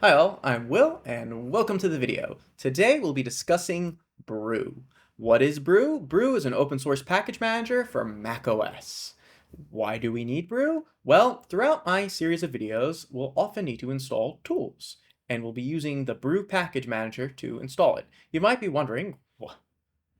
Hi all, I'm Will, and welcome to the video. Today we'll be discussing Brew. What is Brew? Brew is an open source package manager for macOS. Why do we need Brew? Well, throughout my series of videos, we'll often need to install tools, and we'll be using the Brew package manager to install it. You might be wondering,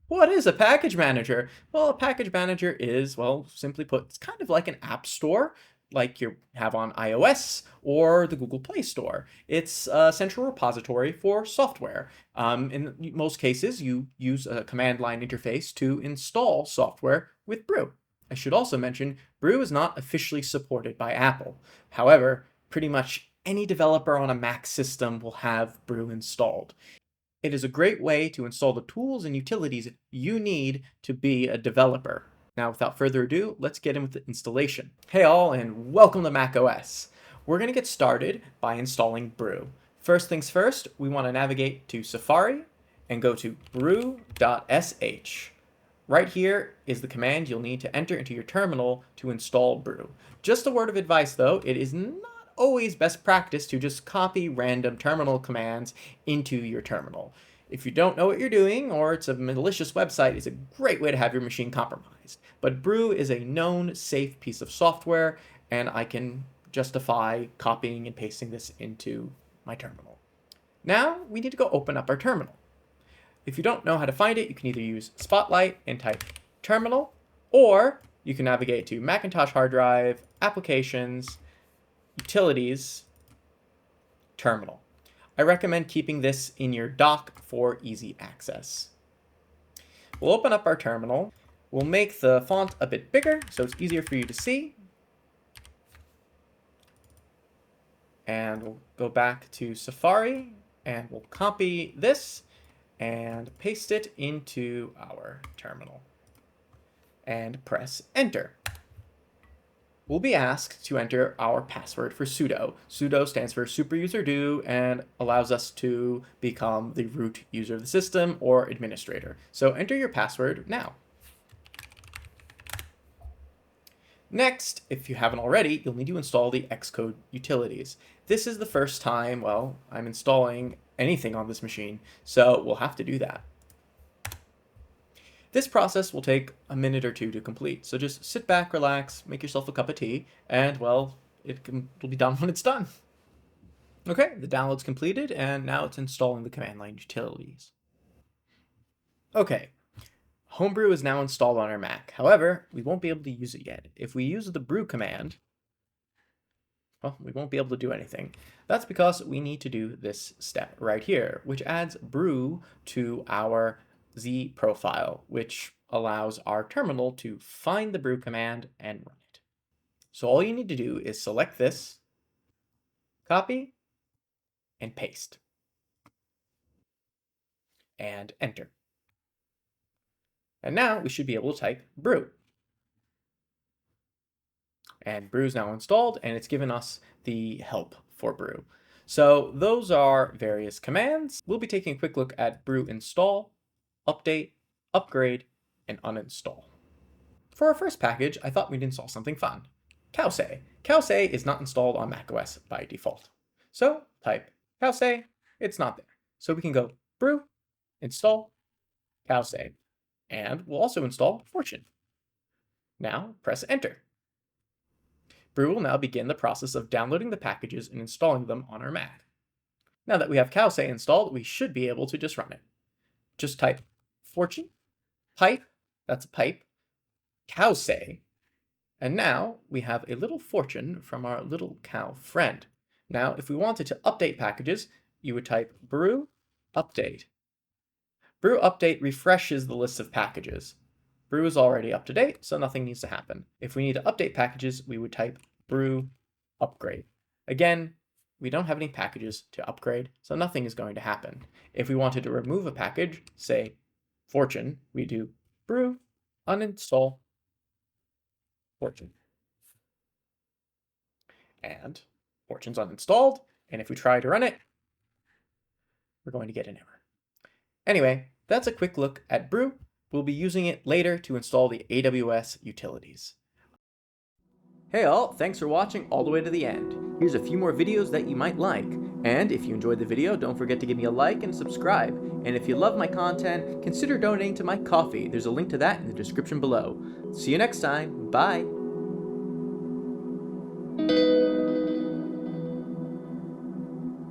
what is a package manager? Well, a package manager is, well, simply put, it's kind of like an app store like you have on iOS or the Google Play Store. It's a central repository for software. In most cases, you use a command line interface to install software with Brew. I should also mention, Brew is not officially supported by Apple. However, pretty much any developer on a Mac system will have Brew installed. It is a great way to install the tools and utilities you need to be a developer. Now, without further ado, let's get in with the installation. Hey all, and welcome to macOS. We're going to get started by installing Brew. First things first, we want to navigate to Safari and go to brew.sh. Right here is the command you'll need to enter into your terminal to install Brew. Just a word of advice though, it is not always best practice to just copy random terminal commands into your terminal. If you don't know what you're doing, or it's a malicious website, it's a great way to have your machine compromised. But Brew is a known, safe piece of software, and I can justify copying and pasting this into my terminal. Now, we need to go open up our terminal. If you don't know how to find it, you can either use Spotlight and type terminal, or you can navigate to Macintosh hard drive, applications, utilities, terminal. I recommend keeping this in your dock for easy access. We'll open up our terminal. We'll make the font a bit bigger so it's easier for you to see. And we'll go back to Safari and we'll copy this and paste it into our terminal and press enter. We'll be asked to enter our password for sudo. Sudo stands for superuserdo and allows us to become the root user of the system or administrator. So enter your password now. Next, if you haven't already, you'll need to install the Xcode Utilities. This is the first time, well, I'm installing anything on this machine, so we'll have to do that. This process will take a minute or two to complete, so just sit back, relax, make yourself a cup of tea, and, well, it'll be done when it's done. Okay, the download's completed, and now it's installing the command line utilities. Okay, Homebrew is now installed on our Mac. However, we won't be able to use it yet. If we use the brew command, well, we won't be able to do anything. That's because we need to do this step right here, which adds brew to our Z profile, which allows our terminal to find the brew command and run it. So all you need to do is select this, copy, and paste, and enter. And now we should be able to type brew. And brew is now installed, and it's given us the help for brew. So those are various commands. We'll be taking a quick look at brew install, update, upgrade, and uninstall. For our first package, I thought we'd install something fun. Cowsay. Cowsay is not installed on macOS by default. So type Cowsay, it's not there. So we can go brew, install, Cowsay, and we'll also install Fortune. Now press enter. Brew will now begin the process of downloading the packages and installing them on our Mac. Now that we have Cowsay installed, we should be able to just run it. Just type Fortune, pipe, that's a pipe, Cowsay, and now we have a little fortune from our little cow friend. Now, if we wanted to update packages, you would type brew update. Brew update refreshes the list of packages. Brew is already up to date, so nothing needs to happen. If we need to update packages, we would type brew upgrade. Again, we don't have any packages to upgrade, so nothing is going to happen. If we wanted to remove a package, say Fortune, we do brew uninstall Fortune. And Fortune's uninstalled, and if we try to run it, we're going to get an error. Anyway, that's a quick look at Brew. We'll be using it later to install the AWS utilities. Hey all, thanks for watching all the way to the end. Here's a few more videos that you might like. And if you enjoyed the video, don't forget to give me a like and subscribe. And if you love my content, consider donating to my Ko-fi. There's a link to that in the description below. See you next time. Bye!